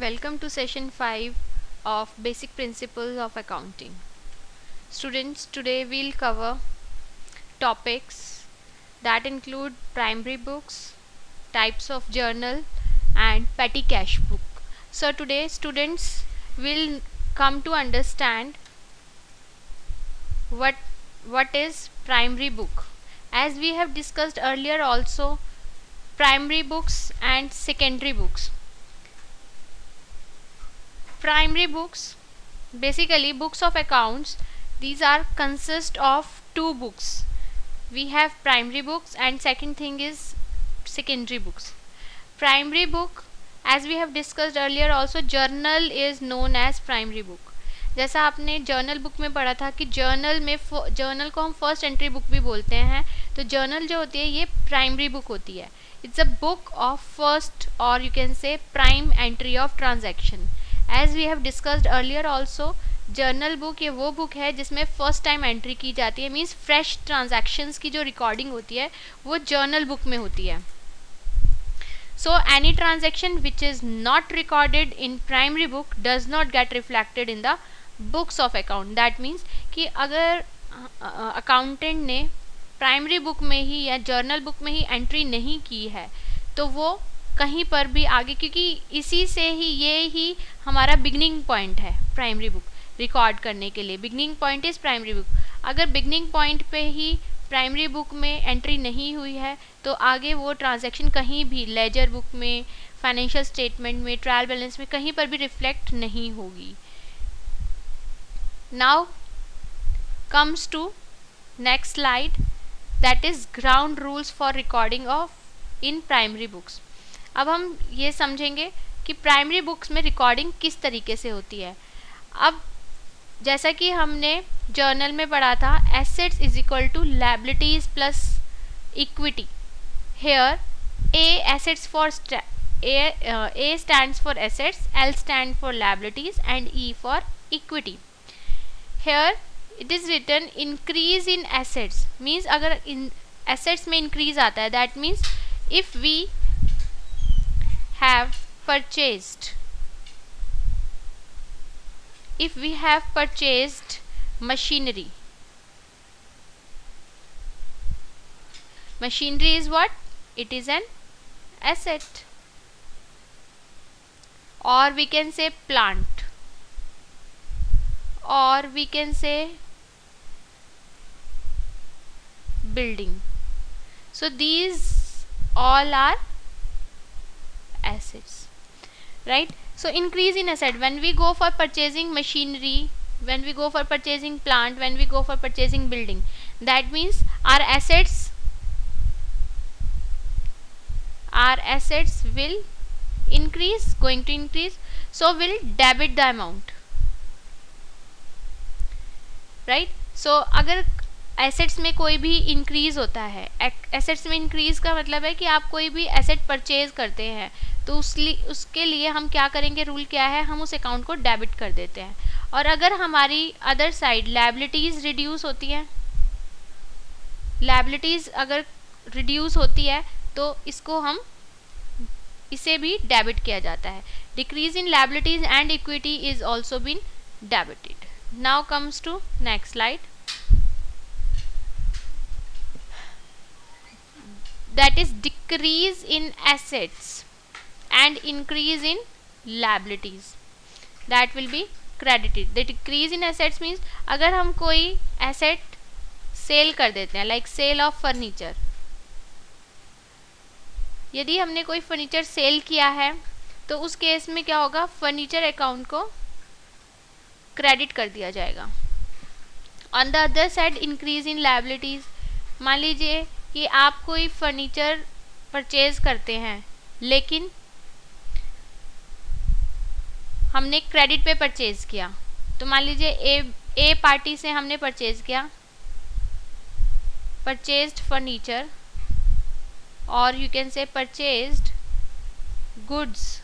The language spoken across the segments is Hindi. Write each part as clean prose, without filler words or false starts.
Welcome to session 5 of Basic Principles of Accounting. Students, today we'll cover topics that include primary books, types of journal and petty cash book. So today students will come to understand what is primary book. As we have discussed earlier also, primary books and secondary books. Primary books, basically books of accounts, these are consist of two books. We have primary books and second thing is secondary books. Primary book, as we have discussed earlier also, journal is known as primary book. जैसा आपने जर्नल बुक में पढ़ा था कि जर्नल को हम फर्स्ट एंट्री बुक भी बोलते हैं, तो जर्नल जो होती है ये प्राइमरी बुक होती है. It's a book of first और you can say prime entry of transaction. As we have discussed earlier also, journal book ये वो बुक है जिसमें फर्स्ट टाइम एंट्री की जाती है, मीन्स फ्रेश ट्रांजैक्शंस की जो रिकॉर्डिंग होती है वो जर्नल बुक में होती है. So any transaction which is not recorded in primary book does not get reflected in the books of account. That means कि अगर अकाउंटेंट ने प्राइमरी बुक में ही या जर्नल बुक में ही एंट्री नहीं की है तो वो कहीं पर भी आगे, क्योंकि इसी से ही ये ही हमारा बिगनिंग पॉइंट है प्राइमरी बुक रिकॉर्ड करने के लिए. Beginning point is primary book. अगर बिगनिंग पॉइंट पे ही प्राइमरी बुक में एंट्री नहीं हुई है तो आगे वो ट्रांजैक्शन कहीं भी लेजर बुक में, फाइनेंशियल स्टेटमेंट में, ट्रायल बैलेंस में कहीं पर भी रिफ्लेक्ट नहीं होगी. Now comes to next slide, that is ground rules for recording of in primary books. अब हम ये समझेंगे कि प्राइमरी बुक्स में रिकॉर्डिंग किस तरीके से होती है. अब जैसा कि हमने जर्नल में पढ़ा था, assets is equal to liabilities plus equity. Here A assets for A stands for assets, L stand for liabilities and E for equity. Here it is written increase in assets, means अगर in assets में increase आता है, that means if we have purchased machinery is what? It is an asset. Or we can say plant, or we can say building. So these all are assets, right? So increase in asset, when we go for purchasing machinery, when we go for purchasing plant, when we go for purchasing building, that means our assets will increase, going to increase, so will debit the amount, right? So अगर एसेट्स में कोई भी इंक्रीज होता है, एसेट्स में इंक्रीज का मतलब है कि आप कोई भी एसेट परचेज करते हैं तो उसके लिए हम क्या करेंगे, रूल क्या है, हम उस अकाउंट को डेबिट कर देते हैं. और अगर हमारी अदर साइड लायबिलिटीज रिड्यूस होती है, लायबिलिटीज अगर रिड्यूस होती है तो इसे भी डेबिट किया जाता है. Decrease in liabilities and equity is also been debited. Now comes to next slide, that is decrease in assets and increase in liabilities, that will be credited. The decrease in assets means अगर हम कोई asset सेल कर देते हैं, like sale of furniture, यदि हमने कोई फर्नीचर सेल किया है तो उस केस में क्या होगा, फर्नीचर अकाउंट को क्रेडिट कर दिया जाएगा. On the other side increase in liabilities, मान लीजिए कि आप कोई फर्नीचर परचेज करते हैं लेकिन हमने क्रेडिट पे परचेज किया, तो मान लीजिए ए पार्टी से हमने परचेज किया, परचेज्ड फर्नीचर, और you can say purchased goods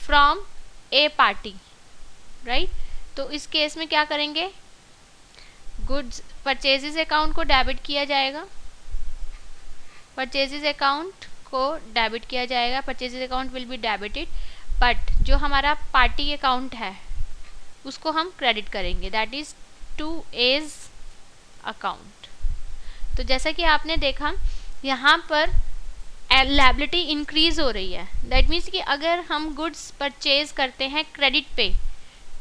from a party, right? तो इस केस में क्या करेंगे, गुड्स परचेजेस अकाउंट को डेबिट किया जाएगा, परचेजेस अकाउंट को डेबिट किया जाएगा, purchases account will be debited, but जो हमारा पार्टी अकाउंट है उसको हम क्रेडिट करेंगे, that is to as account. तो जैसा कि आपने देखा यहाँ पर लायबिलिटी इंक्रीज हो रही है, दैट मीन्स कि अगर हम गुड्स परचेज करते हैं क्रेडिट पे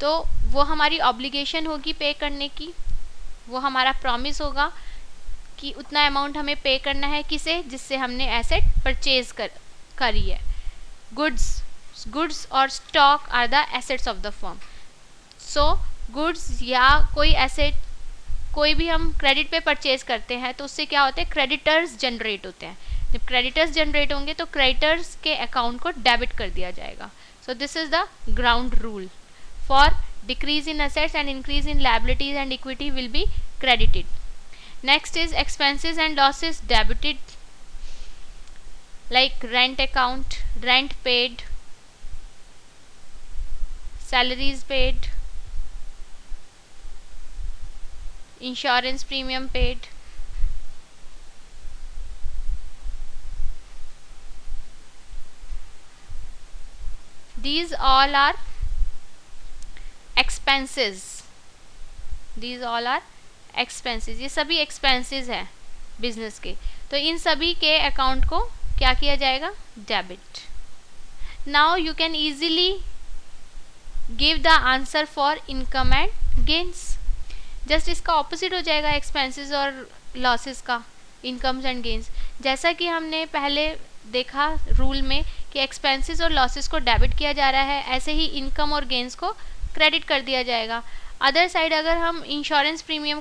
तो वो हमारी ऑब्लिगेशन होगी पे करने की, वो हमारा प्रॉमिस होगा कि उतना अमाउंट हमें पे करना है, किसे, जिससे हमने एसेट परचेज करी है। गुड्स और stock are the assets of the firm. So goods या कोई एसेट कोई भी हम क्रेडिट पे परचेज करते हैं तो उससे क्या होता है, क्रेडिटर्स जनरेट होते हैं। जब क्रेडिटर्स जनरेट होंगे तो क्रेडिटर्स के अकाउंट को डेबिट कर दिया जाएगा। So this is the ground rule for decrease in assets and increase in liabilities and equity will be credited. Next is expenses and losses debited, like rent account, rent paid, salaries paid, insurance premium paid. These all are expenses. These all are expenses, ये सभी एक्सपेंसेस हैं बिजनेस के, तो इन सभी के अकाउंट को क्या किया जाएगा, debit. Now you can easily give the answer for income and gains. Just इसका ऑपोजिट हो जाएगा एक्सपेंसेस और लॉसेस का, इनकम्स एंड गेन्स। जैसा कि हमने पहले देखा रूल में कि एक्सपेंसेस और लॉसेस को डेबिट किया जा रहा है, ऐसे ही इनकम और गेन्स को क्रेडिट कर दिया जाएगा। अदर साइड अगर हम इंश्योरेंस प्रीमियम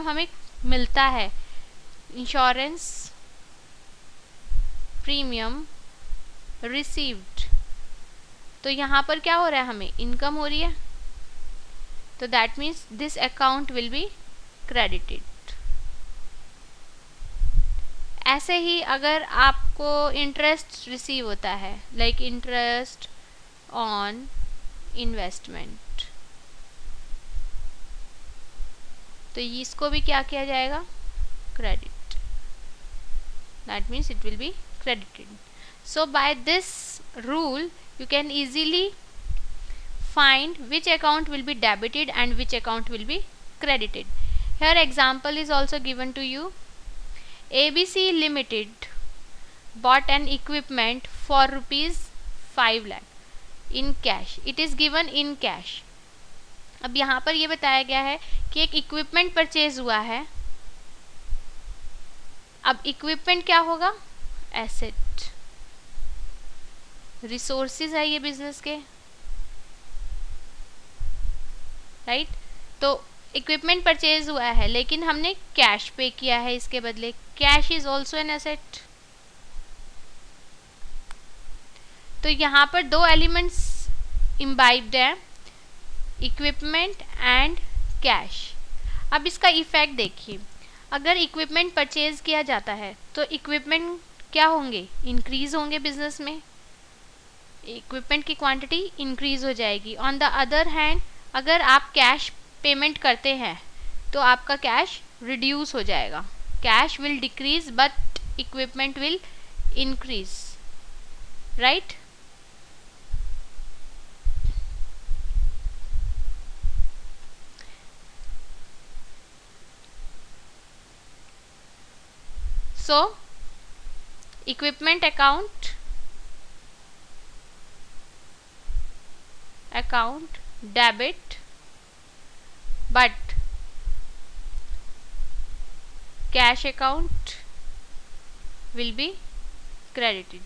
हमें मिलता है, इंश्योरेंस प्रीमियम रिसीव्ड, तो यहाँ पर क्या हो रहा है, हमें इनकम हो रही है, तो that means this account will be credited. ऐसे ही अगर आपको इंटरेस्ट रिसीव होता है, लाइक इंटरेस्ट ऑन इन्वेस्टमेंट, तो इसको भी क्या किया जाएगा, credit, that means it will be credited. So by this rule you can easily find which account will be debited and which account will be credited. Here example is also given to you. ABC Limited bought an equipment for rupees 5 lakh in cash. It is given in cash. अब यहाँ पर ये बताया गया है कि एक इक्विपमेंट परचेज हुआ है। अब इक्विपमेंट क्या होगा, एसेट, रिसोर्सेज है ये बिजनेस के, राइट। तो इक्विपमेंट परचेज हुआ है लेकिन हमने कैश पे किया है इसके बदले, cash is also an asset. तो यहाँ पर दो एलिमेंट्स इम्बाइब्ड है, इक्विपमेंट एंड कैश। अब इसका इफेक्ट देखिए, अगर इक्विपमेंट परचेज किया जाता है तो इक्विपमेंट क्या होंगे, इंक्रीज होंगे बिजनेस में, इक्विपमेंट की क्वांटिटी इंक्रीज हो जाएगी। ऑन द अदर हैंड अगर आप कैश पेमेंट करते हैं तो आपका कैश रिड्यूस हो जाएगा, cash will decrease but equipment will increase, right. So equipment account debit, but cash account will be credited.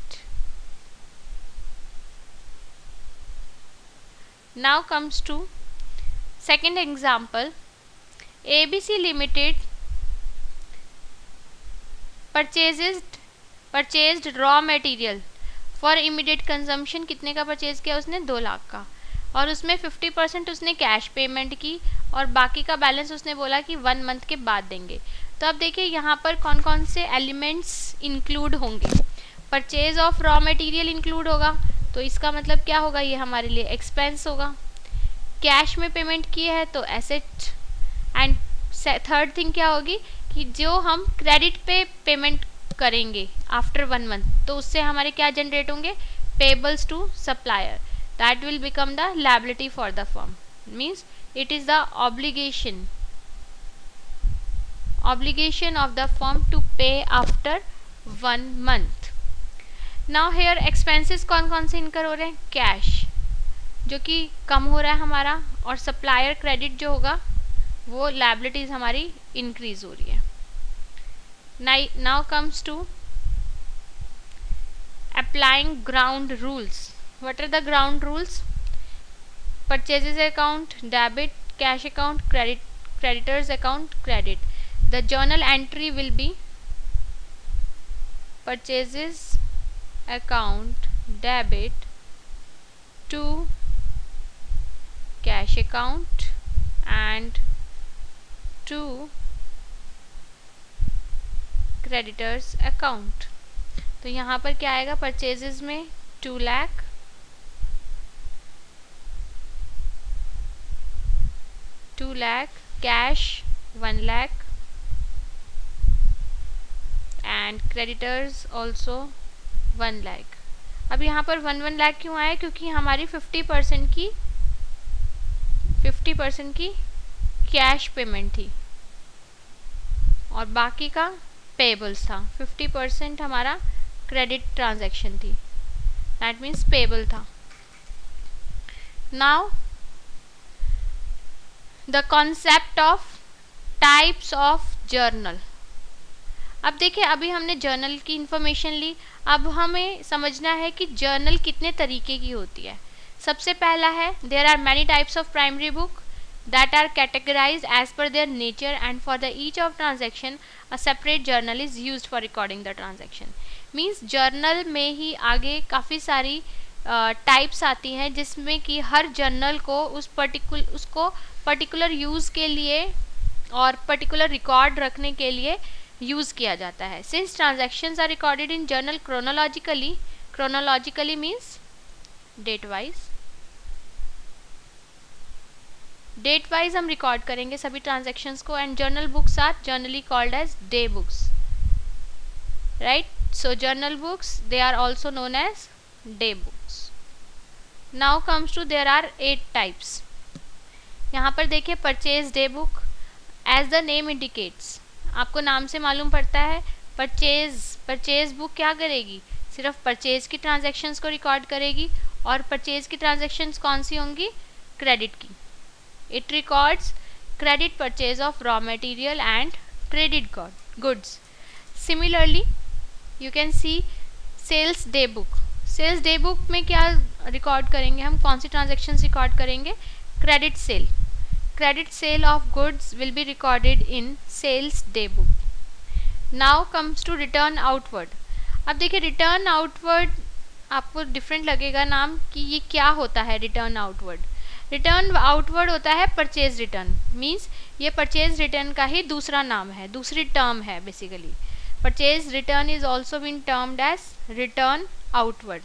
Now comes to second example. ABC Limited purchased raw material for immediate consumption. कितने का परचेज किया उसने, 2 लाख का, और उसमें 50% उसने कैश पेमेंट की और बाकी का बैलेंस उसने बोला कि 1 मंथ के बाद देंगे। तो अब देखिए यहाँ पर कौन कौन से एलिमेंट्स इंक्लूड होंगे, purchase of raw material include होगा, तो इसका मतलब क्या होगा, ये हमारे लिए एक्सपेंस होगा। कैश में पेमेंट किए है तो एसेट, एंड थर्ड थिंग क्या होगी कि जो हम क्रेडिट पे पेमेंट करेंगे आफ्टर 1 मंथ, तो उससे हमारे क्या जनरेट होंगे, payables to supplier, that will become the liability for the firm, means it is the obligation of the firm to pay after 1 month. Now here expenses कौन कौन से इनकर हो रहे हैं, कैश जो कि कम हो रहा है हमारा, और सप्लायर क्रेडिट जो होगा वो लायबिलिटीज हमारी इंक्रीज हो रही है. Now comes to applying ground rules. What are the ground rules, purchases account debit, cash account credit, creditors account credit. The journal entry will be purchases account debit to cash account and to creditors account. तो यहाँ पर क्या आएगा, परचेजेस में 2 lakh, cash 1 lakh and creditors also 1 lakh. अब यहाँ पर 1 lakh क्यों आया, क्योंकि हमारी 50% की कैश पेमेंट थी और बाकी का पेबल्स था. 50% हमारा क्रेडिट ट्रांजैक्शन थी, दैट मीन्स पेबल था. Now the concept of types of journal. अब देखिए, अभी हमने जर्नल की इंफॉर्मेशन ली, अब हमें समझना है कि जर्नल कितने तरीके की होती है. सबसे पहला है, there are many types of primary book that are categorized as per their nature and for the each of transaction a separate journal is used for recording the transaction. Means journal में ही आगे काफ़ी सारी टाइप्स आती हैं जिसमें कि हर जर्नल को उसको पर्टिकुलर यूज़ के लिए और पर्टिकुलर रिकॉर्ड रखने के लिए यूज़ किया जाता है. Since transactions are recorded in journal chronologically means date wise हम रिकॉर्ड करेंगे सभी ट्रांजैक्शंस को, and journal books are generally called as day books, right. So journal books, they are also known as day books. Now comes to, there are 8 types. यहाँ पर देखिए, purchase day book, as the name indicates, आपको नाम से मालूम पड़ता है परचेज बुक क्या करेगी, सिर्फ परचेज की ट्रांजैक्शंस को रिकॉर्ड करेगी, और परचेज की ट्रांजैक्शंस कौन सी होंगी, क्रेडिट की. It records credit purchase of raw material and credit goods. Similarly you can see sales day book. Sales day book में क्या रिकॉर्ड करेंगे हम, कौन सी ट्रांजैक्शंस रिकॉर्ड करेंगे, credit sale. Credit sale of goods will be recorded in sales day book. Now comes to return outward. अब देखिए, रिटर्न आउटवर्ड आपको डिफरेंट लगेगा नाम कि ये क्या होता है. रिटर्न आउटवर्ड होता है परचेज रिटर्न, मीन्स ये परचेज रिटर्न का ही दूसरा नाम है, दूसरी टर्म है basically. Purchase return is also been termed as return outward.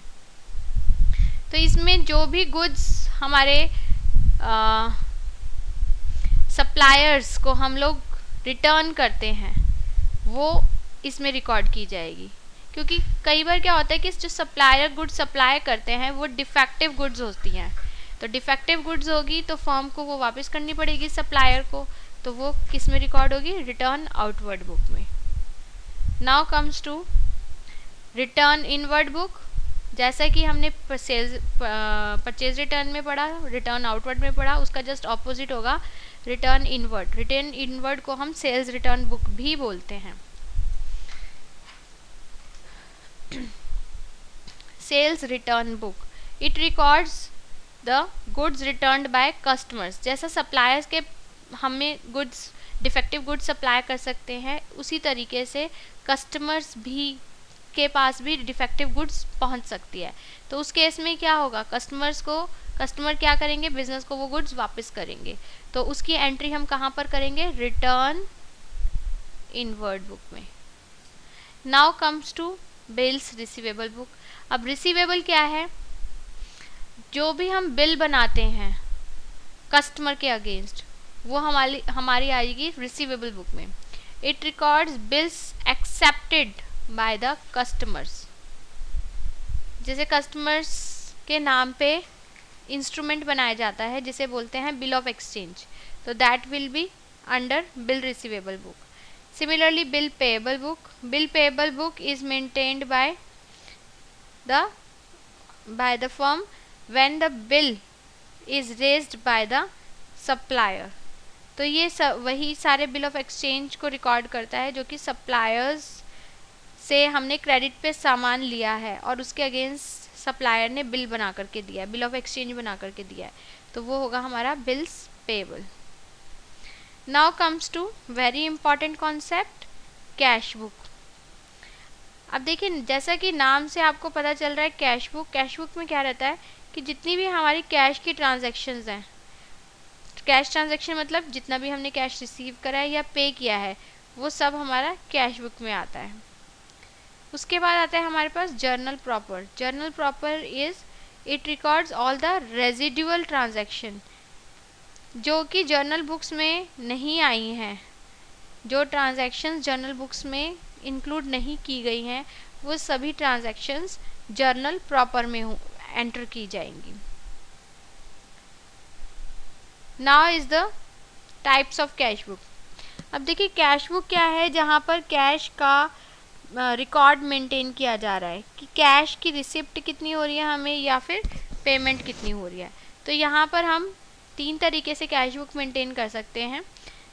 तो इसमें जो भी गुड्स हमारे सप्लायर्स को हम लोग रिटर्न करते हैं वो इसमें रिकॉर्ड की जाएगी, क्योंकि कई बार क्या होता है कि जो सप्लायर गुड्स सप्लाई करते हैं वो डिफेक्टिव गुड्स होती हैं. तो डिफेक्टिव गुड्स होगी तो फर्म को वो वापस करनी पड़ेगी सप्लायर को, तो वो किस में रिकॉर्ड होगी, रिटर्न आउटवर्ड बुक में. Now comes to return inward book. जैसा कि हमने परचेज रिटर्न में पढ़ा, रिटर्न आउटवर्ड में पढ़ा, उसका जस्ट ऑपोजिट होगा रिटर्न इनवर्ड. रिटर्न इनवर्ड को हम सेल्स रिटर्न बुक भी बोलते हैं. Sales return book, it records the goods returned by customers. जैसा सप्लायर्स के हमें गुड्स डिफेक्टिव गुड्स सप्लाई कर सकते हैं, उसी तरीके से कस्टमर्स भी के पास भी डिफेक्टिव गुड्स पहुंच सकती है. तो उस केस में क्या होगा, कस्टमर क्या करेंगे, बिजनेस को वो गुड्स वापस करेंगे. तो उसकी एंट्री हम कहाँ पर करेंगे, रिटर्न इनवर्ड बुक में. Now comes to bills receivable book. अब रिसीवेबल क्या है, जो भी हम बिल बनाते हैं कस्टमर के अगेंस्ट, वो हमारी आएगी रिसीवेबल बुक में. It records bills accepted by the customers. जैसे कस्टमर्स के नाम पे इंस्ट्रूमेंट बनाया जाता है जिसे बोलते हैं बिल ऑफ एक्सचेंज, तो that will be under bill receivable book. Similarly bill payable book is maintained by the firm when the bill is raised by the supplier. तो ये वही सारे बिल ऑफ एक्सचेंज को रिकॉर्ड करता है जो कि सप्लायर्स से हमने क्रेडिट पे सामान लिया है और उसके अगेंस्ट सप्लायर ने बिल बना करके दिया है, बिल ऑफ एक्सचेंज बना करके दिया है, तो वो होगा हमारा bills payable. Now comes to very important concept, cash book. अब देखिए जैसा कि नाम से आपको पता चल रहा है कैश बुक में क्या रहता है कि जितनी भी हमारी कैश की ट्रांजैक्शंस हैं, कैश ट्रांजैक्शन मतलब जितना भी हमने कैश रिसीव करा है या पे किया है वो सब हमारा कैश बुक में आता है। उसके बाद आता है हमारे पास journal proper is it records all the residual transaction जो कि जर्नल बुक्स में नहीं आई हैं, जो ट्रांजैक्शंस जर्नल बुक्स में इंक्लूड नहीं की गई हैं वो सभी ट्रांजैक्शंस जर्नल प्रॉपर में एंटर की जाएंगी। Now is the types of cash book. अब देखिए कैश बुक क्या है, जहाँ पर कैश का रिकॉर्ड मेंटेन किया जा रहा है कि कैश की रिसिप्ट कितनी हो रही है हमें या फिर पेमेंट कितनी हो रही है। तो यहाँ पर हम 3 तरीके से कैश बुक मेंटेन कर सकते हैं।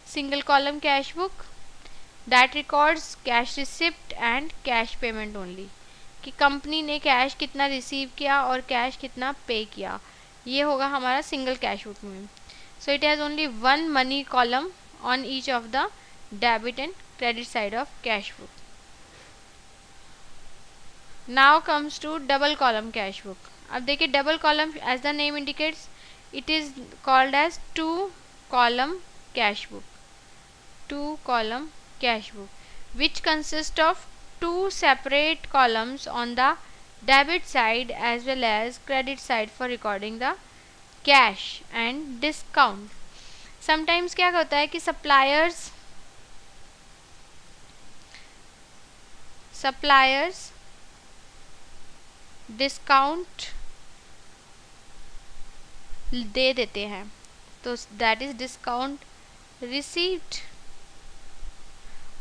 Single column cash book that records cash receipt and cash payment only, कि कंपनी ने कैश कितना रिसीव किया और कैश कितना पे किया, ये होगा हमारा सिंगल कैश बुक में। So it has only 1 money column on each of the debit and credit side of cash book. Now comes to double column cash book। अब देखिए double column as the name indicates it is called as 2 column cash book which consist of 2 separate columns on the debit side as well as credit side for recording the cash and discount। sometimes क्या होता है कि suppliers डिस्काउंट दे देते हैं, तो दैट इज डिस्काउंट रिसीव्ड,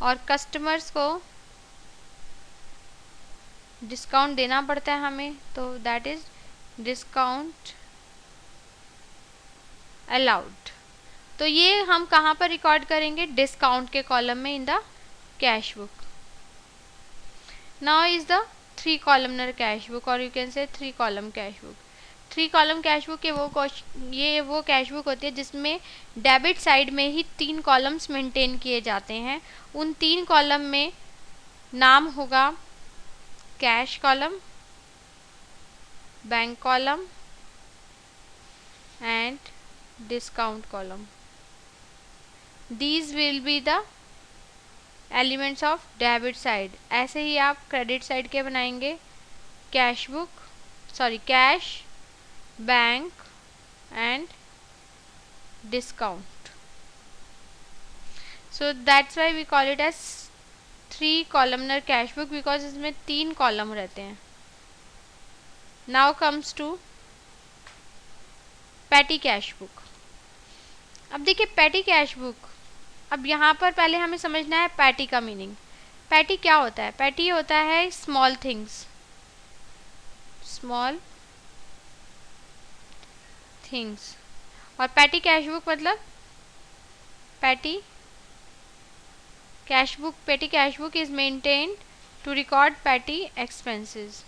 और कस्टमर्स को डिस्काउंट देना पड़ता है हमें, तो दैट इज डिस्काउंट अलाउड। तो ये हम कहाँ पर रिकॉर्ड करेंगे, डिस्काउंट के कॉलम में in the cash book. Now is the 3 columnar cash book और you can say 3 column cash book. 3 column cash book के वो कैश बुक होती है जिसमें डेबिट साइड में ही 3 कॉलम्स मेंटेन किए जाते हैं। उन 3 कॉलम में नाम होगा cash column, bank column and discount column. These will be the elements of debit side. ऐसे ही आप क्रेडिट साइड के बनाएंगे, cash, bank and discount. So that's why we call it as 3 columnar cash book, because इसमें 3 कॉलम रहते हैं। Now comes to petty cash book. अब देखिए पैटी कैश बुक, अब यहाँ पर पहले हमें समझना है पैटी का मीनिंग। पैटी क्या होता है? पैटी होता है स्मॉल थिंग्स, और पैटी कैश बुक मतलब petty cash book is maintained to record petty expenses.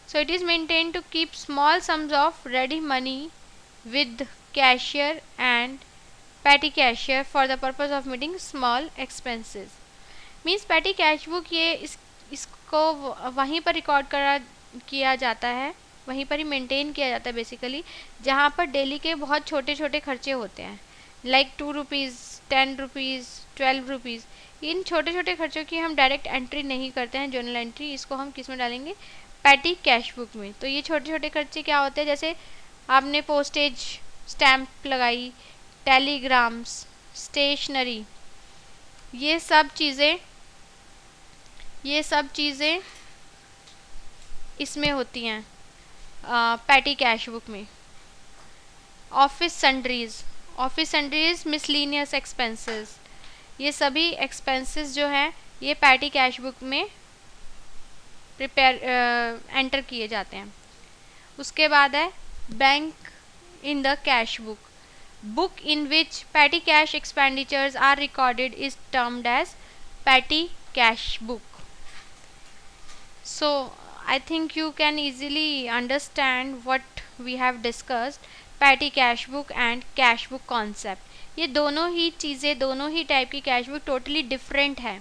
So it is maintained to keep small sums of ready money with cashier and petty cashier for the purpose of meeting small expenses। Means petty cash book ये इसको वहीं पर रिकॉर्ड किया जाता है, वहीं पर ही मेंटेन किया जाता है बेसिकली, जहाँ पर डेली के बहुत छोटे छोटे खर्चे होते हैं, लाइक 2 रुपीज़, 10 रुपीज़, 12 रुपीज़। इन छोटे छोटे खर्चों की हम डायरेक्ट एंट्री नहीं करते हैं, जर्नल एंट्री, इसको हम किस में डालेंगे? पैटी कैश बुक में। तो ये छोटे छोटे खर्चे क्या होते हैं? जैसे आपने पोस्टेज स्टैम्प लगाई, टेलीग्राम्स, स्टेशनरी, ये सब चीज़ें ये सब चीज़ें इसमें होती हैं पैटी कैश बुक में। ऑफिस सन्ड्रीज मिसलीनियस एक्सपेंसेस, ये सभी एक्सपेंसेस जो हैं ये पैटी कैश बुक में एंटर किए जाते हैं। उसके बाद है bank in the cash book, book in which petty cash expenditures are recorded is termed as petty cash book. So I think you can easily understand what we have discussed, petty cash book and cash book concept। ये दोनों ही चीज़ें, दोनों ही टाइप की कैश बुक टोटली डिफरेंट है।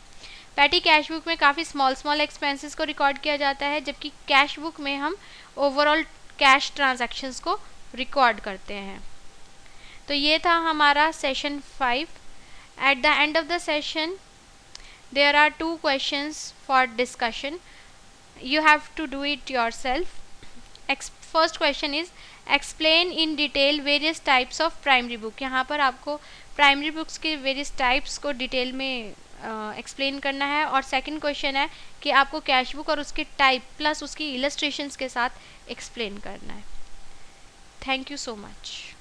पैटी कैश बुक में काफ़ी स्मॉल एक्सपेंसेस को रिकॉर्ड किया जाता है, जबकि कैश बुक में हम ओवरऑल कैश ट्रांजैक्शंस को रिकॉर्ड करते हैं। तो ये था हमारा session 5। At the end of the session there are 2 questions for discussion, you have to do it yourself. First question is explain in detail various types of primary book. यहाँ पर आपको प्राइमरी बुक्स के वेरियस टाइप्स को डिटेल में एक्सप्लेन करना है। और सेकंड क्वेश्चन है कि आपको कैश बुक और उसके टाइप प्लस उसकी इलस्ट्रेशंस के साथ एक्सप्लेन करना है। Thank you so much.